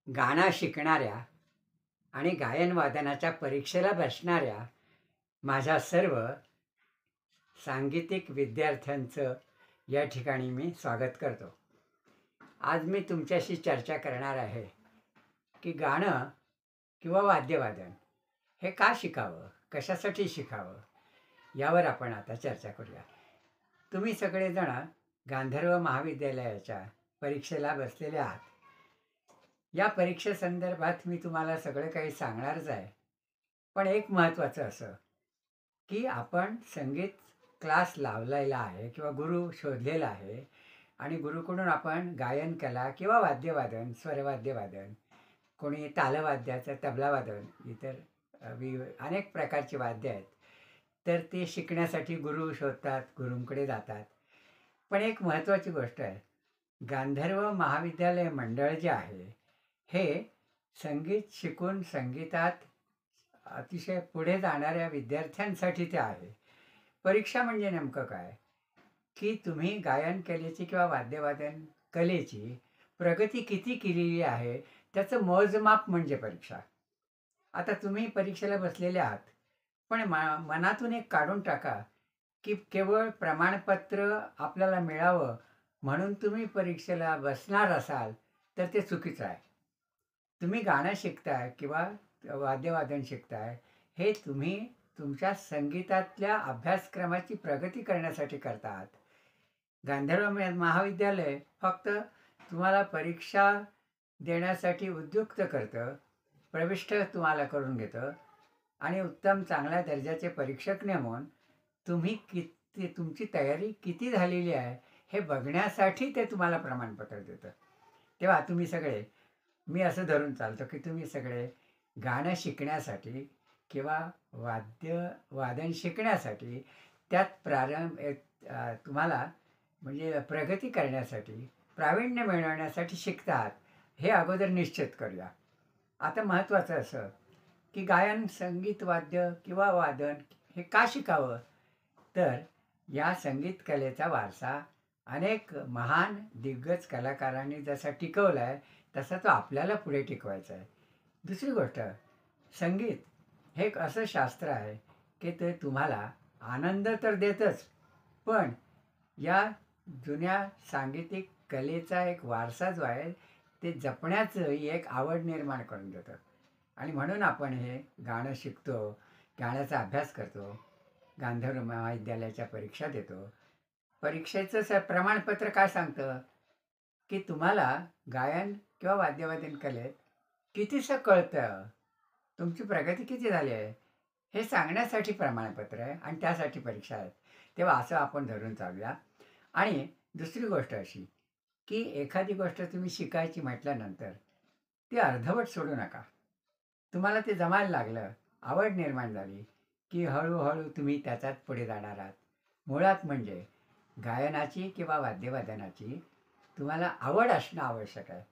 गाणं शिकणाऱ्या आणि गायन वादनाच्या परीक्षेला बसणाऱ्या माझ्या सर्व सांगीतिक विद्यार्थ्यांचं या ठिकाणी मी स्वागत करतो. आज मी तुमच्याशी चर्चा करणार आहे की गाणं किंवा वाद्यवादन हे का शिकावं, कशासाठी शिकावं, यावर आपण आता चर्चा करूया. तुम्ही सगळेजण गांधर्व महाविद्यालयाच्या परीक्षेला बसलेले आहात. या परीक्षेसंदर्भात मी तुम्हाला सगळं काही सांगणारच आहे. पण एक महत्त्वाचं असं की आपण संगीत क्लास लावलेला आहे किंवा गुरु शोधलेला आहे आणि गुरुकडून आपण गायन कला किंवा वाद्यवादन, स्वरवाद्यवादन, कोणी तालवाद्याचं तबलावादन, इतर अनेक प्रकारची वाद्य आहेत. तर ते शिकण्यासाठी गुरु शोधतात, गुरूंकडे जातात. पण एक महत्त्वाची गोष्ट आहे, गांधर्व महाविद्यालय मंडळ जे आहे हे संगीत शिकून संगीतात अतिशय पुढे जाणाऱ्या विद्यार्थ्यांसाठी ते आहे. परीक्षा म्हणजे नेमकं काय, की तुम्ही गायन कलेची किंवा वाद्यवादन कलेची प्रगती किती केलेली आहे त्याचं मोजमाप म्हणजे परीक्षा. आता तुम्ही परीक्षेला बसलेले आहात, पण मनातून एक काढून टाका की केवळ प्रमाणपत्र आपल्याला मिळावं म्हणून तुम्ही परीक्षेला बसणार असाल तर ते चुकीचं आहे. तुम्ही गाणं शिकताय किंवा वाद्यवादन शिकताय हे तुम्ही तुमच्या संगीतातल्या अभ्यासक्रमाची प्रगती करण्यासाठी करता आहात. गांधर्व महाविद्यालय फक्त तुम्हाला परीक्षा देण्यासाठी उद्युक्त करतं, प्रविष्ट तुम्हाला करून घेतं आणि उत्तम चांगल्या दर्जाचे परीक्षक नेमून तुम्ही किती तुमची तयारी किती झालेली आहे हे बघण्यासाठी ते तुम्हाला प्रमाणपत्र देतं. तेव्हा तुम्ही सगळे, मी असं धरून चालतो की तुम्ही सगळे गाणं शिकण्यासाठी किंवा वादन शिकण्यासाठी त्यात तुम्हाला म्हणजे प्रगती करण्यासाठी, प्रावीण्य मिळवण्यासाठी शिकतात हे अगोदर निश्चित करूया. आता महत्त्वाचं असं की गायन, संगीत, वाद्य किंवा वादन हे का शिकावं, तर या संगीत कलेचा वारसा अनेक महान दिग्गज कलाकारांनी जसा टिकवला आहे तसा तो आपल्याला पुढे टिकवायचा आहे. दुसरी गोष्ट, संगीत हे एक असं शास्त्र आहे की ते तुम्हाला आनंद तर देतच, पण या जुन्या सांगीतिक कलेचा एक वारसा जो आहे ते जपण्याचंही एक आवड निर्माण करून देतं. आणि म्हणून आपण हे गाणं शिकतो, गाण्याचा अभ्यास करतो, गांधर्व महाविद्यालयाच्या परीक्षा देतो. परीक्षेचं प्रमाणपत्र काय सांगतं की तुम्हाला गायन किंवा वाद्यवादन कलेत कितीसं कळतं, तुमची प्रगती किती झाली आहे हे सांगण्यासाठी प्रमाणपत्र आहे आणि त्यासाठी परीक्षा आहेत. तेव्हा असं आपण धरून चालूया. आणि दुसरी गोष्ट अशी की एखादी गोष्ट तुम्ही शिकायची म्हटल्यानंतर ती अर्धवट सोडू नका. तुम्हाला ते जमायला लागलं, आवड निर्माण झाली की हळूहळू तुम्ही त्याच्यात पुढे जाणार आहात. मुळात म्हणजे गायनाची किंवा वाद्यवादनाची तुम्हाला आवड असणं आवश्यक आहे.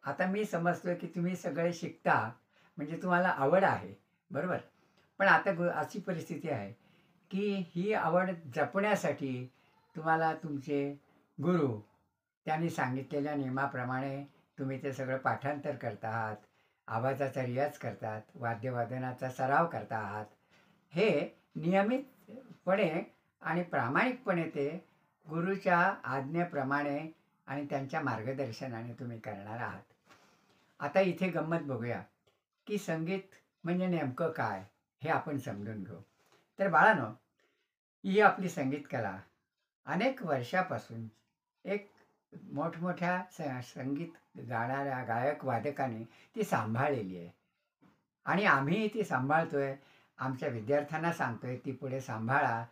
आता मी समजतो की तुम्ही सगळे शिकता म्हणजे तुम्हाला आवड आहे, बरोबर. पण आता अशी परिस्थिती आहे की ही आवड जपण्यासाठी तुम्हाला तुमचे गुरु त्यांनी सांगितलेल्या नियमाप्रमाणे तुम्ही ते सगळं पाठांतर करता आहात, आवाजाचा रियाज करतात, वाद्यवादनाचा सराव करता आहात. हे नियमितपणे आणि प्रामाणिकपणे ते गुरुच्या आज्ञेप्रमाणे आणि त्यांच्या मार्गदर्शनाने तुम्ही करणार आहात. आता इथे गंमत बघूया की संगीत म्हणजे नेमकं काय हे आपण समजून घेऊ. तर बाळांनो, ही आपली संगीत कला अनेक वर्षापासून एक मोठमोठ्या संगीत गाणाऱ्या गायक वादकांनी ती सांभाळलेली आहे आणि आम्हीही ती सांभाळतोय. आमच्या विद्यार्थ्यांना सांगतोय ती पुढे सांभाळा,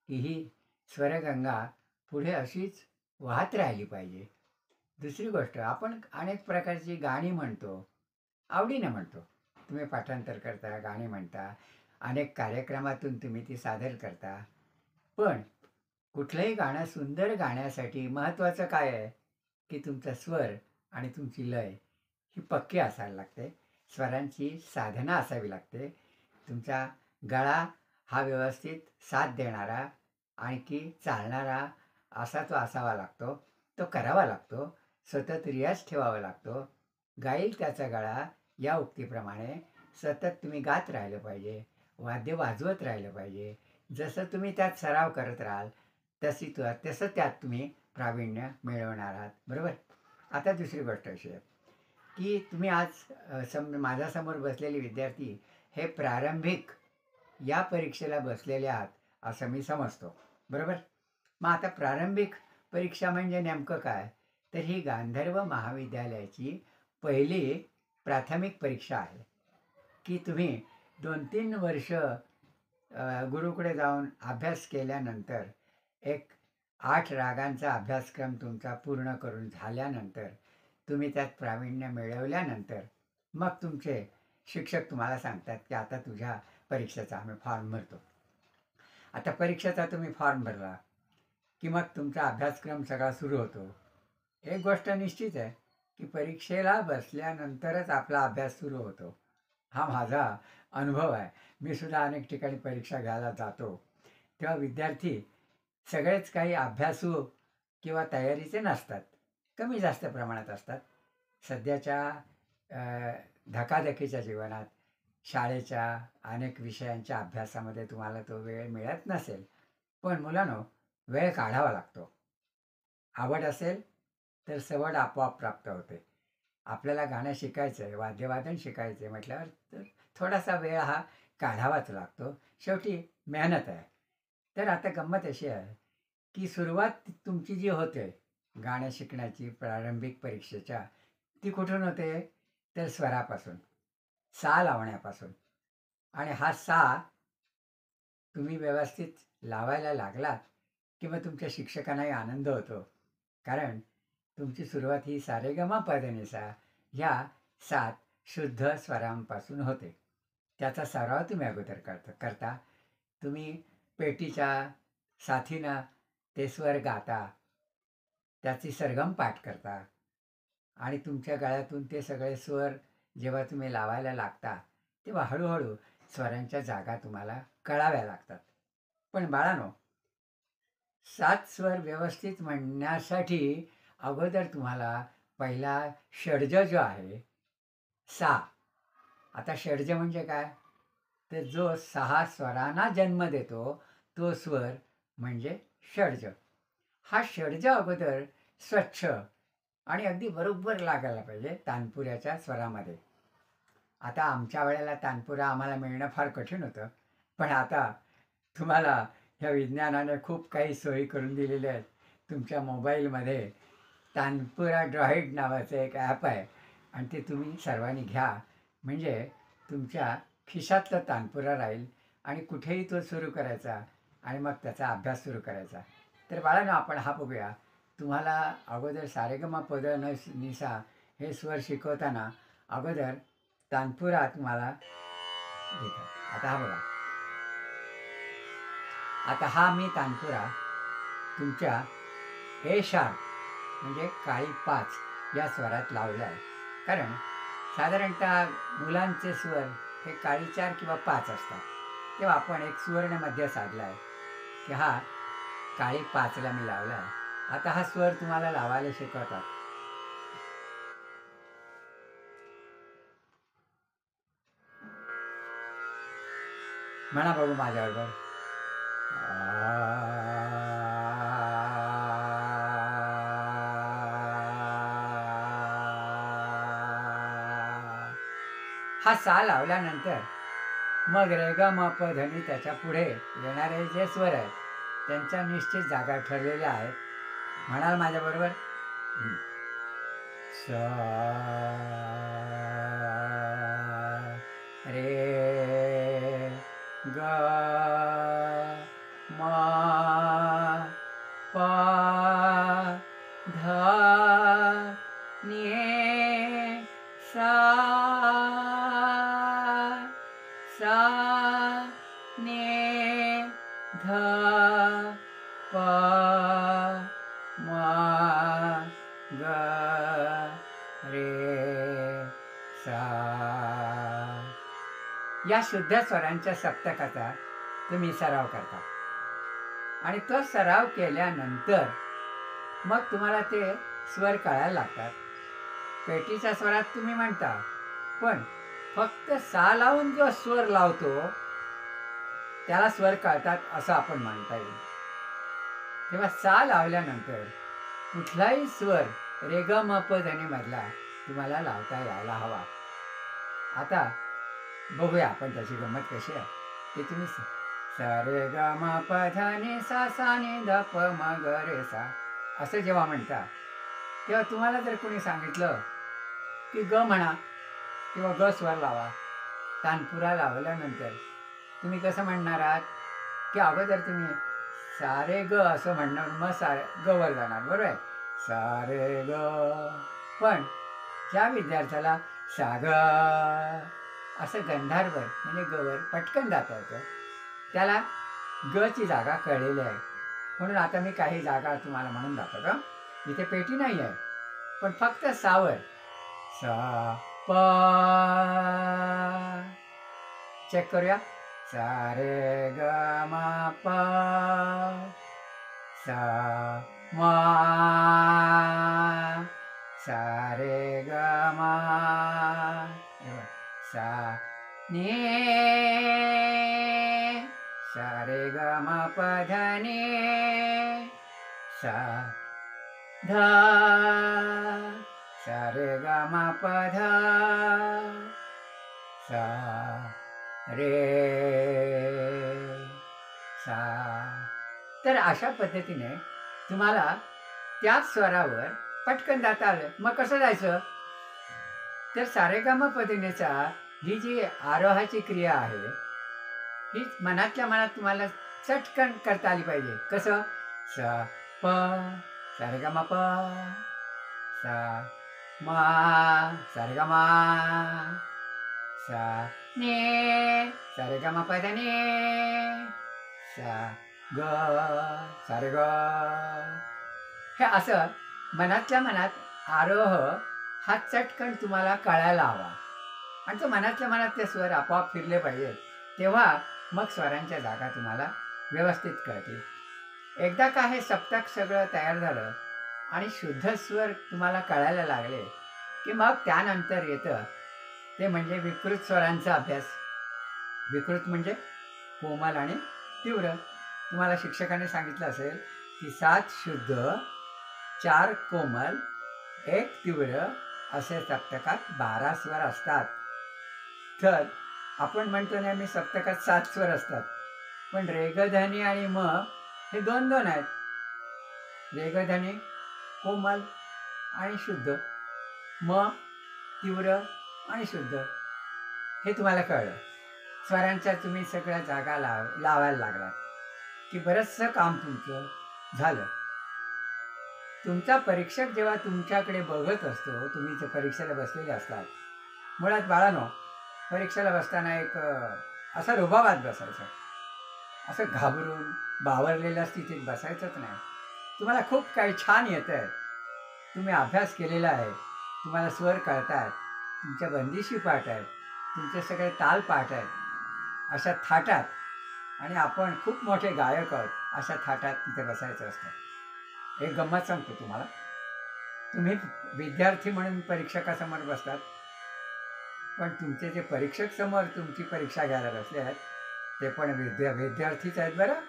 की ही स्वरगंगा पुढे अशीच वाहत राहिली पाहिजे. दुसरी गोष्ट, आपण अनेक प्रकारची गाणी म्हणतो, आवडीनं म्हणतो. तुम्ही पाठांतर करता, गाणी म्हणता, अनेक कार्यक्रमातून तुम्ही ती सादर करता. पण कुठलंही गाणं सुंदर गाण्यासाठी महत्त्वाचं काय आहे की तुमचा स्वर आणि तुमची लय ही पक्की असायला लागते. स्वरांची साधना असावी लागते. तुमचा गळा हा व्यवस्थित साथ देणारा आणखी चालणारा असा तो असावा लागतो. तो करावा लागतो. सतत रियाज ठेवावा लागतो. गाईल त्याचा गळा या उक्तीप्रमाणे सतत तुम्ही गात राहिलं पाहिजे, वाद्य वाजवत राहिलं पाहिजे. जसं तुम्ही त्यात सराव करत राहाल तसं त्यात तुम्ही प्रावीण्य मिळवणार आहात. बरोबर. आता दुसरी गोष्ट अशी आहे की तुम्ही आज माझ्यासमोर बसलेले विद्यार्थी हे प्रारंभिक या परीक्षेला बसलेले आहात असं मी समजतो. बरोबर. मग आता प्रारंभिक परीक्षा म्हणजे नेमकं काय, तर ही गांधर्व महाविद्यालयाची पहिली प्राथमिक परीक्षा आहे की तुम्ही 2-3 वर्ष गुरुकडे जाऊन अभ्यास केल्यानंतर एक 8 रागांचा अभ्यासक्रम तुमचा पूर्ण करून झाल्यानंतर तुम्ही त्यात प्रावीण्य मिळवल्यानंतर मग तुमचे शिक्षक तुम्हाला सांगतात की आता तुझ्या परीक्षेचा आम्ही फॉर्म भरतो. आता परीक्षेचा तुम्ही फॉर्म भरला की मग तुमचा अभ्यासक्रम सगळा सुरू होतो. एक गोष्ट निश्चित आहे की परीक्षेला बसल्यानंतरच आपला अभ्यास सुरू होतो. हा माझा अनुभव आहे. मी सुद्धा अनेक ठिकाणी परीक्षा घ्यायला जातो तेव्हा विद्यार्थी सगळेच काही अभ्यासू किंवा तयारीचे नसतात, कमी जास्त प्रमाणात असतात. सध्याच्या धकाधकीच्या जीवनात शाळेच्या अनेक विषयांच्या अभ्यासामध्ये तुम्हाला तो वेळ मिळत नसेल, पण मुलांनो वेळ काढावा लागतो. आवड असेल तर सवड आपोआप प्राप्त होते. आपल्याला गाणं शिकायचं आहे, वाद्यवादन शिकायचं आहे म्हटल्यावर तर थोडासा वेळ हा काढावाच लागतो. शेवटी मेहनत आहे. तर आता गंमत अशी आहे की सुरुवात तुमची जी होते गाणं शिकण्याची प्रारंभिक परीक्षेच्या, ती कुठून होते, तर स्वरापासून, सा लावण्यापासून. आणि हा सा तुम्ही व्यवस्थित लावायला लागलात की मग तुमच्या शिक्षकांनाही आनंद होतो. कारण तुमची सुरुवात ही सारेगमपधनिसा ह्या 7 शुद्ध स्वरांपासून होते. त्याचा सराव तुम्ही अगोदर करता. तुम्ही पेटीच्या साथीनं ते स्वर गाता, त्याची सरगम पाठ करता आणि तुमच्या गळ्यातून ते सगळे स्वर जेव्हा तुम्ही लावायला लागता तेव्हा हळूहळू स्वरांच्या जागा तुम्हाला कळाव्या लागतात. पण बाळांनो, 7 स्वर व्यवस्थित म्हणण्यासाठी अगोदर तुम्हाला पहिला षड्ज जो आहे सा. आता षड्ज म्हणजे काय, तर जो 6 स्वरांना जन्म देतो तो स्वर म्हणजे षड्ज. हा षड्ज अगोदर स्वच्छ आणि अगदी बरोबर लागायला पाहिजे तानपुऱ्याच्या स्वरामध्ये. आता आमच्या वेळेला तानपुरा आम्हाला मिळणं फार कठीण होतं, पण आता तुम्हाला ह्या विज्ञानाने खूप काही सोयी करून दिलेल्या आहेत. तुमच्या मोबाईलमध्ये तानपुरा ड्रॉइड नावाचं एक ॲप आहे आणि ते तुम्ही सर्वांनी घ्या. म्हणजे तुमच्या खिशातला तानपुरा राहील आणि कुठेही तो सुरू करायचा आणि मग त्याचा अभ्यास सुरू करायचा. तर बाळांनो, आपण हा बघूया. तुम्हाला अगोदर सारेगमपध निसा हे स्वर शिकवताना अगोदर तानपुरा तुम्हाला देतात. आता हा बघा. आता हा मी तानपुरा तुमच्या ए शार्प म्हणजे काळी 5 या स्वरात लावला आहे. कारण साधारणतः मुलांचे स्वर हे काळी 4 किंवा 5 असतात. तेव्हा आपण एक सुवर्ण मध्य साधला आहे की हा काळी 5ला मी लावला आहे. आता हा स्वर तुम्हाला लावायला शिकवतात. म्हणा बघू माझ्याबरोबर. हा सा लावल्यानंतर मग रे ग म प धनी त्याच्या पुढे येणारे जे स्वर आहेत त्यांच्या निश्चित जागा ठरलेल्या आहेत. म्हणाल माझ्याबरोबर. सा रे ग म प ध नि सा सा ने ध प म ग रे सा. या शुद्ध स्वरांच्या सप्तकाचा तुम्ही सराव करता आणि तो सराव केल्यानंतर मग तुम्हाला ते स्वर कळायला लागतात. पेटीच्या स्वरात तुम्ही म्हणता, पण फक्त सा लावून जो स्वर लावतो त्याला स्वर कळतात असं आपण म्हणता येईल. तेव्हा सा लावल्यानंतर कुठलाही स्वर रे ग म प ध नि मधला तुम्हाला लावता यायला हवा. आता बघूया आपण त्याची गंमत कशी आहे ते. तुम्ही स रे ग म प ध नि सा सा नि ध प म ग रे सा असं जेव्हा म्हणता, तेव्हा तुम्हाला जर कोणी सांगितलं की ग म्हणा किंवा ग स्वर लावा, तानपुरा लावल्यानंतर तुम्ही कसं म्हणणार आहात की अगोदर तुम्ही सा रे ग असं म्हणणार, मग सा ग वर जाणार, बरोबर आहे. सा रे ग. पण ज्या विद्यार्थ्याला सा ग असं गंधारवर म्हणजे गवर पटकन जाता येतं, त्याला ग ची जागा कळलेली आहे. म्हणून आता मी काही जागा तुम्हाला म्हणून दाखवतो. इथे पेटी नाही आहे, पण फक्त सावर सा प. चेक करूया. सा रे ग म प सा म. सा रे ग म सा नि. सा रे ग म प ध नि सा ध. सा रे ग म प ध सा रे सा. तर अशा पद्धतीने तुम्हाला त्याच स्वरावर पटकन जाता आलं. मग कसं जायचं, तर सारेगामापधनेचा ही जी आरोहाची क्रिया आहे ही मनातल्या मनात तुम्हाला चटकन करता आली पाहिजे. कसं, स प सारेगामा प सा मा सारेगामा सा ने सारेगामा प ध नि सा ग सारे ग. हे असं मनातल्या मनात आरोह हा चटकन तुम्हाला कळायला हवा आणि तो मनातल्या मनात ते स्वर आपोआप फिरले पाहिजेत. तेव्हा मग स्वरांच्या जागा तुम्हाला व्यवस्थित कळतील. एकदा का हे सप्तक सगळं तयार झालं आणि शुद्ध स्वर तुम्हाला कळायला लागले की मग त्यानंतर येतं ते म्हणजे विकृत स्वरांचा अभ्यास. विकृत म्हणजे कोमल आणि तीव्र. तुम्हाला शिक्षकाने सांगितलं असेल की 7 शुद्ध 4 कोमल 1 तीव्र असे सप्तकात 12 स्वर असतात. तर आपण म्हणतो नेहमी सप्तकात 7 स्वर असतात, पण रेगधनी आणि म हे 2-2 आहेत. रेगधनी कोमल आणि शुद्ध, म तीव्र आणि शुद्ध. हे तुम्हाला कळलं. स्वरांच्या तुम्ही सगळ्या जागा लावायला लागलात की बरंचसं काम तुमचं झालं. तुमचा परीक्षक जेव्हा तुमच्याकडे बघत असतो, तुम्ही जे परीक्षेला बसलेले असतात, मुळात बाळांनो परीक्षेला बसताना एक असा रुबाबात बसायचा, असं घाबरून बावरलेल्या स्थितीत बसायचंच नाही. तुम्हाला खूप काही छान येतं आहे, तुम्ही अभ्यास केलेला आहे, तुम्हाला स्वर कळत आहेत, तुमच्या बंदिशी पाठ आहेत, तुमचे सगळे ताल पाठ आहेत, अशा थाटात, आणि आपण खूप मोठे गायक आहोत अशा थाटात तिथे बसायचं असतं. एक गंमत सांगतो तुम्हाला. तुम्ही विद्यार्थी म्हणून परीक्षकासमोर बसतात, पण तुमचे जे परीक्षक समोर तुमची परीक्षा घ्यायला बसले आहेत ते पण विद्यार्थीच आहेत बरं.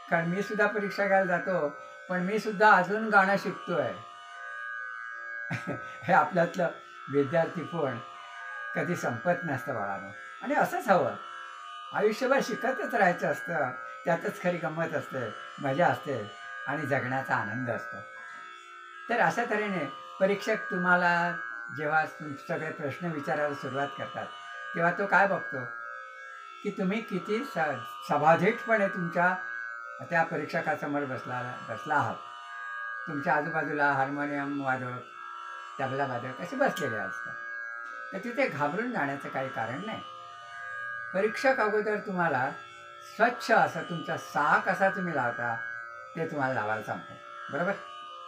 कारण मी सुद्धा परीक्षा घ्यायला जातो, पण मी सुद्धा अजून गाणं शिकतोय. हे आपल्यातलं विद्यार्थीपण कधी संपत नसतं बाळांनो. आणि असंच हवं, आयुष्यभर शिकतच राहायचं असतं. त्यातच खरी गंमत असते, मजा असते आणि जगण्याचा आनंद असतो. तर अशा तऱ्हेने परीक्षक तुम्हाला जेव्हा सगळे प्रश्न विचारायला सुरुवात करतात तेव्हा तो काय बघतो की तुम्ही किती सभाधीटपणे तुमच्या त्या परीक्षकासमोर बसला आहात. तुमच्या आजूबाजूला हार्मोनियम वादक, तबला वादक असे बसलेले असतात. तर तिथे घाबरून जाण्याचं काही कारण नाही. परीक्षक अगोदर तुम्हाला स्वच्छ असा तुमचा सा कसा तुम्ही लावता ते तुम्हाला लावायला सांगतो, बरोबर.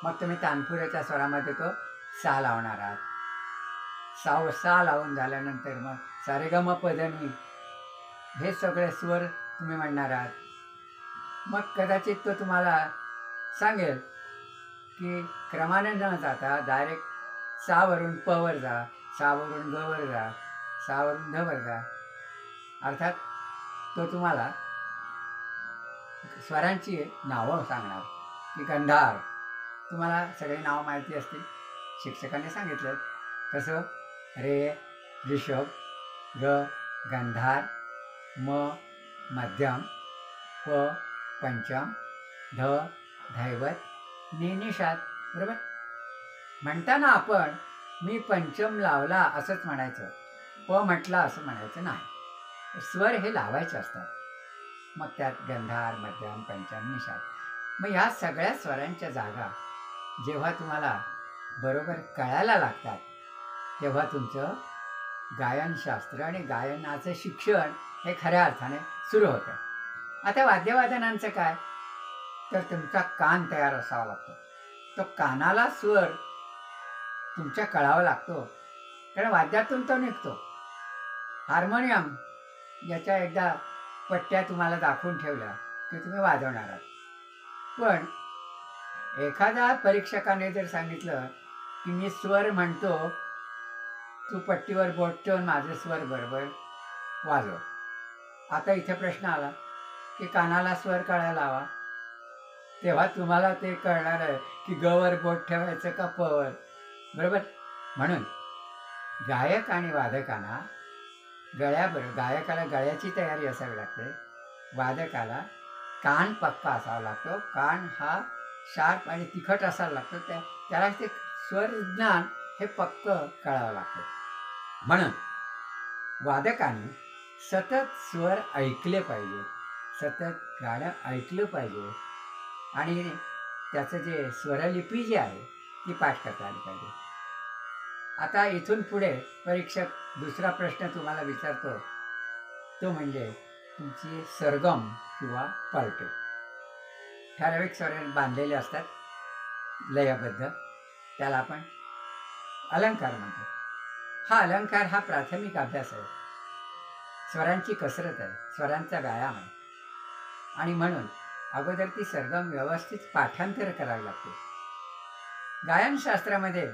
मग तुम्ही तानपुऱ्याच्या स्वरामध्ये तो सा लावणार आहात. सा लावून झाल्यानंतर मग सारेगमपधनी हे सगळे स्वर तुम्ही म्हणणार आहात. मग कदाचित तो तुम्हाला सांगेल की क्रमाने न जाता डायरेक्ट सा वरून प वर जा, सा वरून ग वर जा, सा वरून ध वर जा. अर्थात तो तुम्हाला स्वरांची नावं सांगणार की गंधार. तुम्हाला सगळे नाव माहिती असतील, शिक्षकांनी सांगितलं. कसं? रे ऋषभ, ग गंधार, म मध्यम, प पंचम, ध धैवत, नि निषाद. बरोबर? म्हणताना आपण मी पंचम लावला असंच म्हणायचं, प म्हटला असं म्हणायचं नाही. स्वर हे लावायचे असतात. मग त्यात गंधार, मध्यम, पंचम, निषाद. मग ह्या सगळ्या स्वरांच्या जागा जेव्हा तुम्हाला बरोबर कळायला लागतात, तेव्हा तुमचं गायनशास्त्र आणि गायनाचं शिक्षण हे खऱ्या अर्थाने सुरू होतं. आता वाद्यवादनांचं काय? तर तुमचा कान तयार असावा लागतो. तो कानाला स्वर तुमच्या कळावा लागतो, कारण वाद्यातून तो निघतो. हार्मोनियम याच्या एकदा पट्ट्या तुम्हाला दाखवून ठेवल्या की तुम्ही वाजवणार आहात. पण एखाद्या परीक्षकाने जर सांगितलं की मी स्वर म्हणतो, तू पट्टीवर बोट ठेवून माझे स्वर बरोबर वाजव. आता इथे प्रश्न आला की कानाला स्वर कळायला हवा, तेव्हा तुम्हाला ते कळणार आहे की ग वर बोट ठेवायचं का प वर. बरोबर? म्हणून गायक आणि वादकांना गायकाला गळ्याची तयारी असावी लागते, वादकाला कान पक्का असावा लागतो. कान हा शार्प आणि तिखट असायला लागतो. त्याला ते स्वर ज्ञान हे पक्कं कळावं लागतं. म्हणून वादकाने सतत स्वर ऐकले पाहिजे, सतत गाणं ऐकलं पाहिजे आणि त्याचं जे स्वरलिपी जी आहे ती पाठ करता आली पाहिजे. आता इथून पुढे परीक्षक दुसरा प्रश्न तुम्हाला विचारतो, तो म्हणजे तुमची सरगम किंवा पलटे. ठराविक स्वर बांधलेले असतात लयबद्ध, त्याला आपण अलंकार म्हणतो. हा अलंकार हा प्राथमिक अभ्यास आहे, स्वरांची कसरत आहे, स्वरांचा व्यायाम आहे. आणि म्हणून अगोदर ती सरगम व्यवस्थित पाठांतर करावी लागते. गायनशास्त्रामध्ये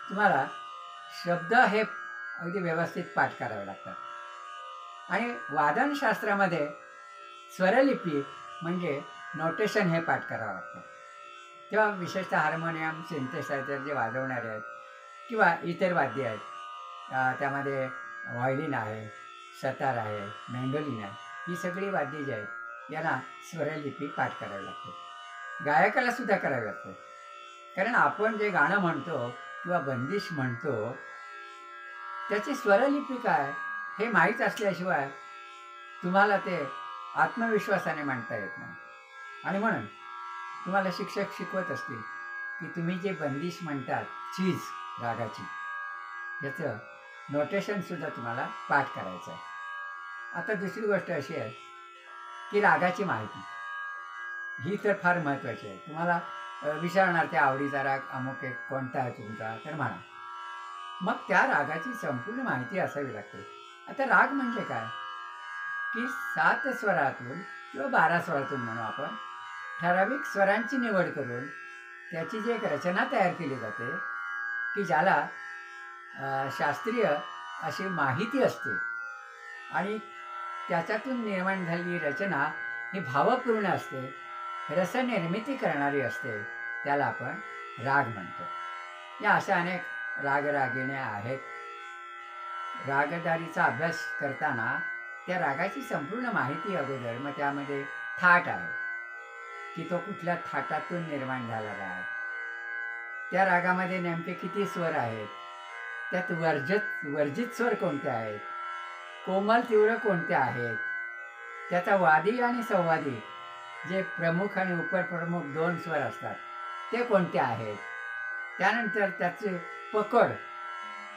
तुम्हाला शब्द हे अगदी व्यवस्थित पाठ करावे लागतात आणि वादनशास्त्रामध्ये स्वरलिपी म्हणजे नोटेशन हे पाठ करावं लागतं. तेव्हा विशेषतः हार्मोनियम, सिंथेसायझर जे वाजवणारे आहेत किंवा इतर वाद्य आहेत, त्यामध्ये व्हायोलिन आहे, सतार आहे, मेंडोलिन आहे, ही सगळी वाद्ये जी आहेत यांना स्वरलिपी पाठ करावी लागते. गायकाला सुद्धा करावी लागते, कारण आपण जे गाणं म्हणतो किंवा बंदिश म्हणतो त्याची स्वरलिपी काय हे माहीत असल्याशिवाय तुम्हाला ते आत्मविश्वासाने म्हणता येत नाही. आणि म्हणून तुम्हाला शिक्षक शिकवत असतील की तुम्ही जे बंदिश म्हणतात चीज रागाची, याचं नोटेशनसुद्धा तुम्हाला पाठ करायचं आहे. आता दुसरी गोष्ट अशी आहे की रागाची माहिती ही तर फार महत्त्वाची आहे. तुम्हाला विचारणार त्या आवडीचा राग अमुक एक कोणता आहे तुमचा, तर म्हणा. मग त्या रागाची संपूर्ण माहिती असावी लागते. आता राग म्हणजे काय की 7 स्वरातून किंवा 12 स्वरातून म्हणू आपण ठराविक स्वरांची निवड करून त्याची जी एक रचना तयार केली जाते की ज्याला शास्त्रीय अशी माहिती असते आणि त्याच्यातून निर्माण झालेली रचना ही भावपूर्ण असते, रसनिर्मिती करणारी असते, त्याला आपण राग म्हणतो. या अशा अनेक रागरागिण्या आहेत. रागदारीचा अभ्यास करताना त्या रागाची संपूर्ण माहिती अगोदर, मग त्यामध्ये थाट आहे की तो कुठल्या थाटातून निर्माण झाला राग, त्या रागामध्ये नेमके किती स्वर आहेत, त्यात वर्जित स्वर कोणते आहेत, कोमल तीव्र कोणते आहेत, त्याचा वादी आणि संवादी जे प्रमुख आणि उपप्रमुख 2 स्वर असतात ते कोणते आहेत, त्यानंतर त्याचे पकड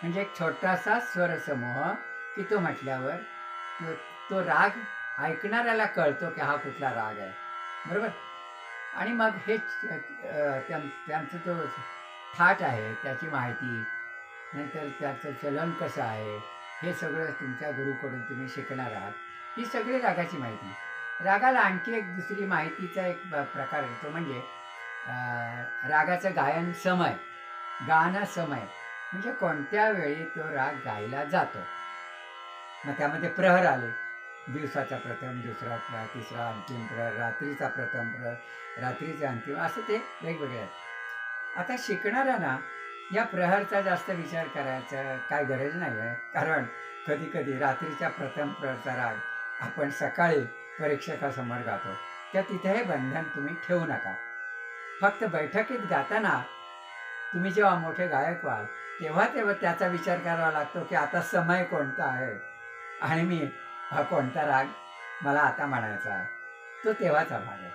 म्हणजे एक छोटासा स्वरसमूह की तो म्हटल्यावर तो राग ऐकणाऱ्याला कळतो की हा कुठला राग आहे. बरोबर? आणि मग हे त्यांचं तो थाट आहे त्याची माहिती, नंतर त्याचं चलन कसं आहे हे सगळं तुमच्या गुरुकडून तुम्ही शिकणार आहात. ही सगळी रागाची माहिती. रागाला आणखी एक दुसरी माहितीचा एक प्रकार आहे, तो म्हणजे रागाचं गायन समय. गान समय म्हणजे कोणत्या वेळी तो राग गायला जातो. मग त्यामध्ये प्रहर आले, दिवसाचा प्रथम, दुसरा, तिसरा, अंतिम प्रहर, रात्रीचा प्रथम प्रहर, रात्रीचे अंतिम, असं ते वेगवेगळे आहेत. आता शिकणाऱ्यांना या प्रहरचा जास्त विचार करायचा काय गरज नाही आहे, कारण कधी कधी रात्रीच्या प्रथम प्रहरचा राग आपण सकाळी परीक्षकासमोर गातो, त्या तिथेही बंधन तुम्ही ठेवू नका. फक्त बैठकीत गाताना तुम्ही जेव्हा मोठे गायक व्हाल तेव्हा तेव्हा त्याचा विचार करावा लागतो की आता समय कोणता आहे आणि मी हा कोणता राग मला आता म्हणायचा आहे, तो तेव्हाचा भाग आहे.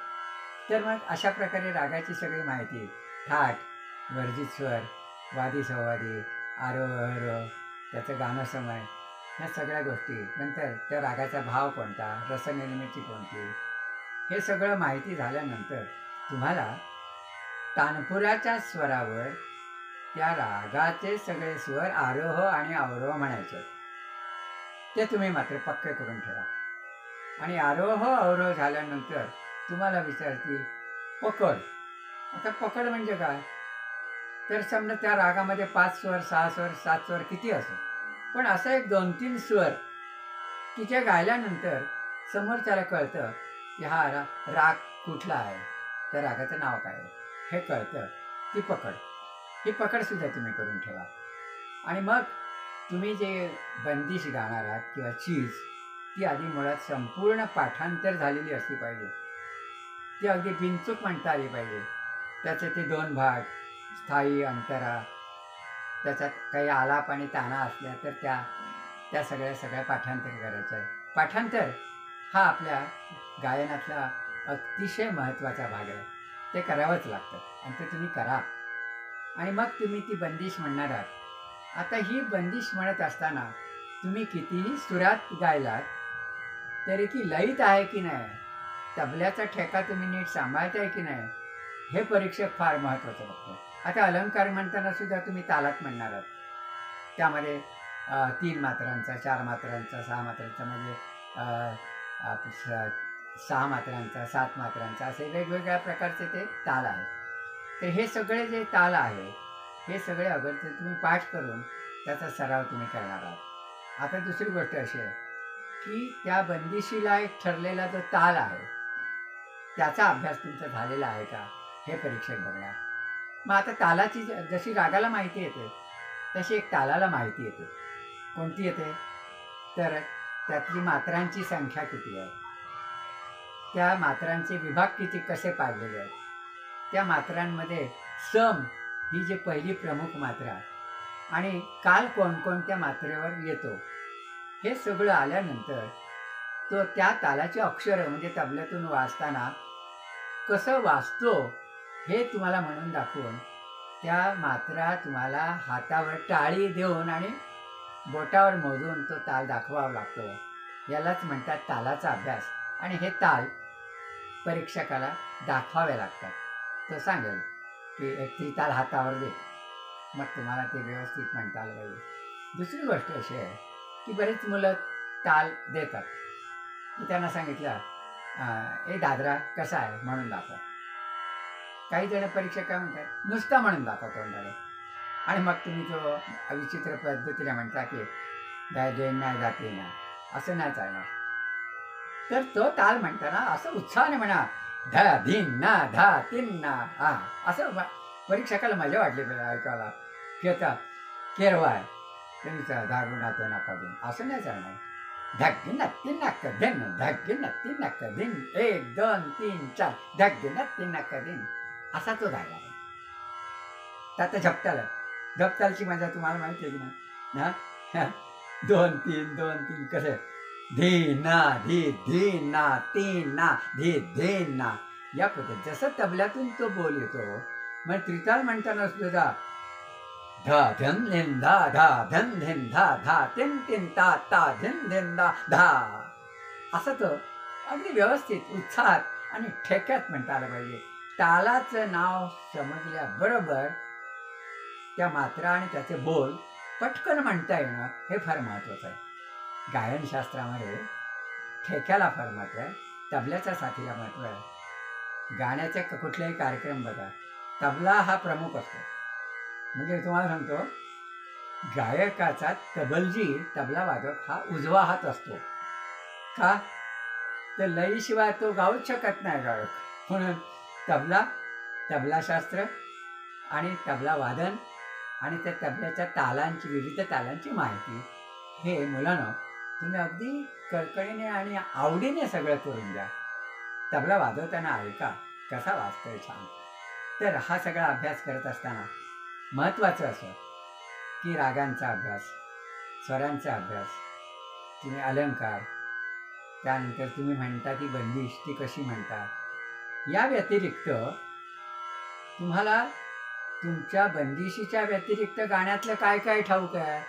तर मग अशा प्रकारे रागाची सगळी माहिती, थाट, वर्जित स्वर, वादी संवादी, आरोह अवरोह, त्याचं गाणं समय, ह्या सगळ्या गोष्टी, नंतर त्या रागाचा भाव कोणता, रसनिर्मिती कोणती, हे सगळं माहिती झाल्यानंतर तुम्हाला तानपुराच्या स्वरावर त्या रागाचे सगळे स्वर आरोह आणि अवरोह म्हणायचे, ते तुम्ही मात्र पक्के करून ठेवा. आणि आरोह अवरोह झाल्यानंतर तुम्हाला विचारतील पकड. आता पकड म्हणजे काय, तर समजा त्या रागामध्ये 5 स्वर, 6 स्वर, 7 स्वर किती असो, पण असं एक 2-3 स्वर की जे गायल्यानंतर समोरच्याला कळतं की हा राग कुठला आहे, त्या रागाचं नाव काय आहे हे कळतं, ती पकड. ही पकडसुद्धा तुम्ही करून ठेवा. आणि मग तुम्ही जे बंदिश गाणार आहात किंवा चीज, ती आधी मुळात संपूर्ण पाठांतर झालेली असली पाहिजे, ती अगदी बिनचूक म्हणता आली पाहिजे. त्याचे ते 2 भाग, स्थायी, अंतरा, त्याच्यात काही आलाप आणि ताना असल्या तर त्या सगळ्या पाठांतर करायचं आहे. पाठांतर हा आपल्या गायनातला अतिशय महत्त्वाचा भाग आहे, ते करावंच लागतं आणि ते तुम्ही करा. आणि मग तुम्ही ती बंदिश म्हणणार आहात. आता ही बंदिश म्हणत असताना तुम्ही कितीही सुरात गायलात तरी ती लयीत आहे की नाही, तबल्याचा ठेका तुम्ही नीट सांभाळताय की नाही, हे परीक्षक फार महत्त्वाचं बघतो. आता अलंकार म्हणताना सुद्धा तुम्ही तालात म्हणणार आहात, त्यामध्ये 3 मात्रांचा, 4 मात्रांचा, 6 मात्रांचा, म्हणजे 6 मात्रांचा, 7 मात्रांचा, असे वेगवेगळ्या प्रकारचे ते ताल आहेत. तर हे सगळे जे ताल आहे, हे सगळे अगोदर तुम्ही पाठ करून त्याचा सराव तुम्ही करणार आहात. आता दुसरी गोष्ट अशी आहे की त्या बंदिशीला एक ठरलेला जो ताल आहे, त्याचा अभ्यास तुमचा झालेला आहे का हे परीक्षक बघणार. मग आता तालाची जशी रागाला माहिती येते तशी एक तालाला माहिती येते. कोणती येते, तर त्यातली मात्रांची संख्या किती आहे, त्या मात्रांचे विभाग किती कसे पाडलेले आहेत, त्या मात्रांमध्ये सम ही जी पहिली प्रमुख मात्रा आणि काल कोणकोणत्या मात्रेवर येतो, हे सगळं आल्यानंतर तो त्या तालाची अक्षरं म्हणजे तबल्यातून वाजताना कसं वाजतो हे तुम्हाला म्हणून दाखवून त्या मात्रा तुम्हाला हातावर टाळी देऊन आणि बोटावर मोजून तो ताल दाखवावा लागतो. यालाच म्हणतात तालाचा अभ्यास. आणि हे ताल परीक्षकाला दाखवावे लागतात. तो सांगेल की एक त्रिताल हातावर दे, मग तुम्हाला ते व्यवस्थित म्हणता आलं पाहिजे. दुसरी गोष्ट अशी आहे की बरेच मुलं ताल देतात. मी त्यांना सांगितलं ए दादरा कसा आहे म्हणून दाखव. काही जण परीक्षक काय म्हणतात, नुसता म्हणून दाखव तोंडाने, आणि मग तुम्ही तो विचित्र पद्धतीने म्हणता की देन नाही जाते ना, असं नाही चालणार. तर तो ताल म्हणताना असं उत्साहाने म्हणा, ध धिन ना धा तिन ना हा, असं परीक्षकाला मजा वाटली पाहिजे ऐकायला की आता केरवा आहे त्यांचा धागुणाचं नका दिन, असं नाही चालणार. धग्गिन तीन नक्क दिन, धग्गिन तीन नक्क दिन, 1 2 3 4 धग्गिन तीन नक्क दिन, असा तो गायला आहे. आता झपतालची मजा तुम्हाला माहिती आहे की नाही ना, 2 3 2 3 कसे, धी ना धी धी ना तीन ना धी धी ना, या पद्धत जसं तबल्यातून तो बोल येतो. मग त्रिताल म्हणताना सुद्धा धा धन धिन धा धा धन धिन धा धा तिन तिन ता ता धिन धिन धा धा, असं तो अगदी व्यवस्थित उत्साहात आणि ठेक्यात म्हणता आलं पाहिजे. तालाचं नाव समजल्याबरोबर त्या मात्रा आणि त्याचे बोल पटकन म्हणता येणं हे फार महत्त्वाचं आहे. गायनशास्त्रामध्ये ठेक्याला फार महत्त्व आहे, तबल्याच्या साथीला महत्त्व आहे. गाण्याचे कुठलेही कार्यक्रम बघा, तबला हा प्रमुख असतो. म्हणजे तुम्हाला सांगतो, गायकाचा तबला वादक हा उजवा हात असतो. का? तर लयीशिवाय तो गाऊच शकत नाही गायक. म्हणून तबलाशास्त्र आणि तबला वादन आणि त्या तबल्याच्या विविध तालांची माहिती, हे मुलांनो तुम्ही अगदी कळकळीने आणि आवडीने सगळं करून द्या. तबला वाजवताना ऐका, कसा वाजतोय छान. तर हा सगळा अभ्यास करत असताना महत्त्वाचं असं की रागांचा अभ्यास, स्वरांचा अभ्यास, तुम्ही अलंकार, त्यानंतर तुम्ही म्हणता ती बंदिश ती कशी म्हणता. या व्यतिरिक्त तुम्हाला तुमच्या बंदिशीच्या व्यतिरिक्त गाण्यातलं काय काय ठाऊक आहे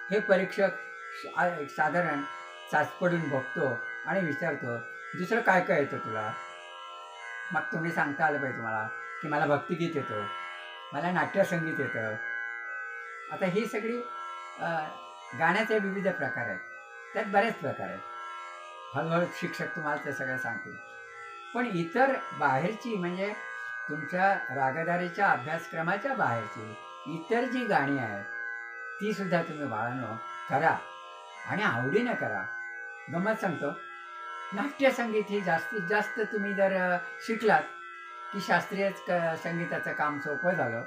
हे परीक्षक साधारण चाचपडून बघतो आणि विचारतो, दुसरं काय काय येतं तुला. मग तुम्ही सांगता आलं पाहिजे तुम्हाला की मला भक्तिगीत येतं, मला नाट्यसंगीत येतं. आता ही सगळी गाण्याचे विविध प्रकार आहेत, त्यात बरेच प्रकार आहेत. हळूहळू शिक्षक तुम्हाला ते सगळं सांगतील. पण इतर बाहेरची म्हणजे तुमच्या रागदारीच्या अभ्यासक्रमाच्या बाहेरची इतर जी गाणी आहेत ती सुद्धा तुम्ही बाळांनो करा आणि आवडीनं करा. गंमत सांगतो, नाट्यसंगीत ही जास्तीत जास्त तुम्ही जर शिकलात की शास्त्रीय संगीताचं काम सोपं झालं.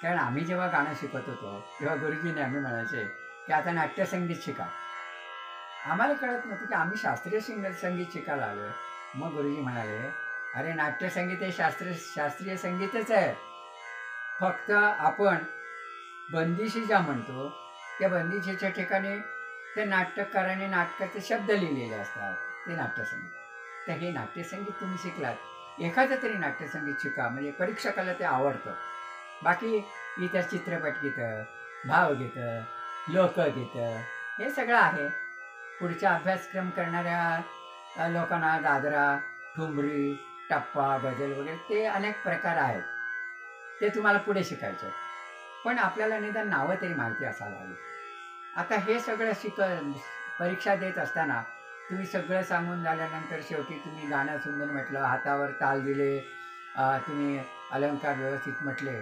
कारण आम्ही जेव्हा गाणं शिकत होतो तेव्हा गुरुजी नेहमी म्हणायचे की आता नाट्यसंगीत शिका. आम्हाला कळत नव्हतं की आम्ही शास्त्रीय संगीत शिकायला आलो. मग गुरुजी म्हणाले, अरे नाट्यसंगीत हे शास्त्रीय संगीतच आहे, फक्त आपण बंदिशी ज्या म्हणतो त्या बंदिशीच्या ठिकाणी ते नाटककाराने नाटकाचे शब्द लिहिलेले असतात, ते नाट्यसंगीत. तर हे नाट्यसंगीत तुम्ही शिकलात, एखादं तरी नाट्यसंगीत शिका, म्हणजे परीक्षकाला ते आवडतं. बाकी इतर चित्रपट गीतं, भावगीतं, लोकगीतं हे सगळं आहे. पुढचा अभ्यासक्रम करणाऱ्या लोकांना दादरा, ठुमरी, टप्पा, गझल वगैरे ते अनेक प्रकार आहेत, ते तुम्हाला पुढे शिकायचे. पण आपल्याला निदान नावं तरी माहिती असायला हवी. आता हे सगळं परीक्षा देत असताना तुम्ही सगळं सांगून झाल्यानंतर शेवटी तुम्ही गाणं सुंदर म्हटलं, हातावर ताल दिले, तुम्ही अलंकार व्यवस्थित म्हटले.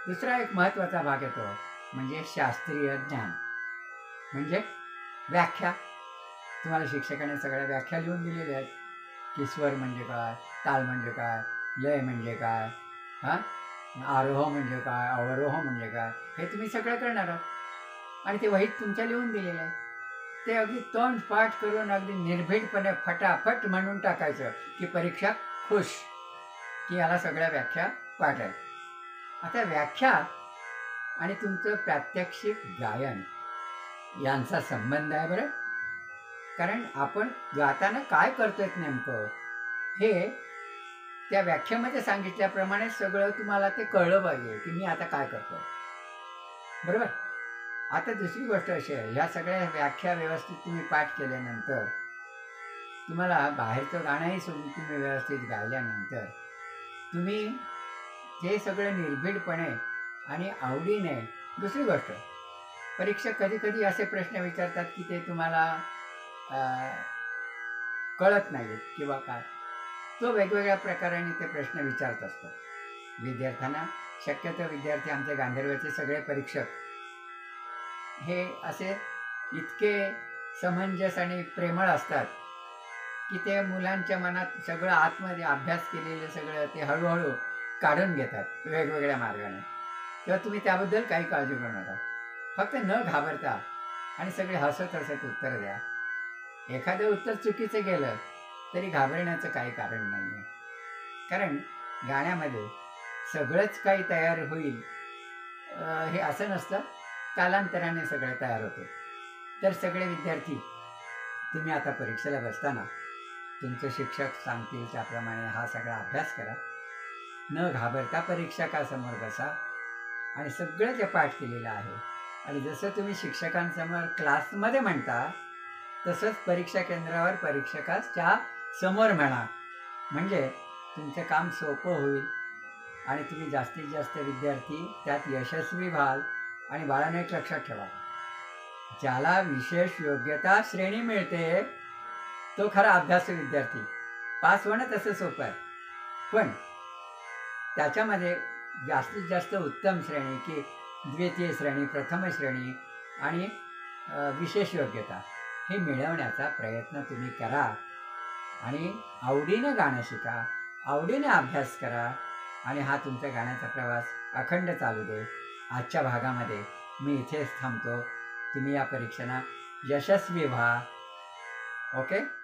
दुसरा एक महत्त्वाचा भाग येतो म्हणजे शास्त्रीय ज्ञान, म्हणजे व्याख्या. तुम्हाला शिक्षकाने सगळ्या व्याख्या लिहून दिलेल्या आहेत की स्वर म्हणजे काय, ताल म्हणजे काय, लय म्हणजे काय, आरोह म्हणजे काय, अवरोह म्हणजे काय, हे तुम्ही सगळं करणार आहात. आणि ते वहीत तुमच्या लिहून दिलेलं आहे. ते अगदी तोंड पाठ करून अगदी निर्भीडपणे फटाफट म्हणून टाकायचं की परीक्षा खुश की याला सगळ्या व्याख्या पाठ आहेत. आता व्याख्या आणि तुमचं प्रात्यक्षिक गायन यांचा संबंध आहे बरं. कारण आपण गाताना काय करतोय नेमकं हे त्या व्याख्येमध्ये सांगितल्याप्रमाणे सगळं तुम्हाला ते कळलं पाहिजे की मी आता काय करतोय, बरोबर. आता दुसरी गोष्ट अशी आहे, ह्या सगळ्या व्याख्या व्यवस्थित तुम्ही पाठ केल्यानंतर तुम्हाला बाहेरचं गाणंही तुम्ही व्यवस्थित गायल्यानंतर तुम्ही ते सगळं निर्भीडपणे आणि आवडीने. दुसरी गोष्ट, परीक्षक कधी कधी असे प्रश्न विचारतात की ते तुम्हाला कळत नाहीत किंवा काय, तो वेगवेगळ्या प्रकाराने ते प्रश्न विचारत असतो विद्यार्थ्यांना. शक्यतो विद्यार्थी आमचे गांधर्वाचे सगळे परीक्षक हे असे इतके समंजस आणि प्रेमळ असतात की ते मुलांच्या मनात सगळं आतमध्ये अभ्यास केलेलं सगळं ते हळूहळू काढून घेतात वेगवेगळ्या मार्गाने. तेव्हा तुम्ही त्याबद्दल काही काळजी करू नका, फक्त न घाबरता आणि सगळे हसत हसत उत्तर द्या. एखादं उत्तर चुकीचं गेलं तरी घाबरण्याचं काही कारण नाही आहे, कारण गाण्यामध्ये सगळंच काही तयार होईल हे असं नसतं, कालांतराने सगळं तयार होतं. तर सगळे विद्यार्थी तुम्ही आता परीक्षेला बसताना तुमचे शिक्षक सांगतील त्याप्रमाणे हा सगळा अभ्यास करा. न घाबरता परीक्षकासमोर बसा आणि सगळं ते पाठ केलेलं आहे. आणि जसं तुम्ही शिक्षकांसमोर क्लासमध्ये म्हणता तसंच परीक्षा केंद्रावर परीक्षकाच्या समोर म्हणा, म्हणजे तुमचं काम सोपं होईल आणि तुम्ही जास्तीत जास्त विद्यार्थी त्यात यशस्वी व्हाल. आणि बाळांनो एक लक्षात ठेवा, ज्याला विशेष योग्यता श्रेणी मिळते तो खरा अभ्यासू विद्यार्थी. पास होणं तसं सोपं आहे, पण त्याच्यामध्ये जास्तीत जास्त उत्तम श्रेणी की द्वितीय श्रेणी, प्रथम श्रेणी आणि विशेष योग्यता हे मिळवण्याचा प्रयत्न तुम्ही करा आणि आवडीनं गाणं शिका, आवडीने अभ्यास करा आणि हा तुमचा गाण्याचा प्रवास अखंड चालू दे. आजच्या भागामध्ये मी इथेच थांबतो. तुम्ही या परीक्षेला यशस्वी व्हा. ओके.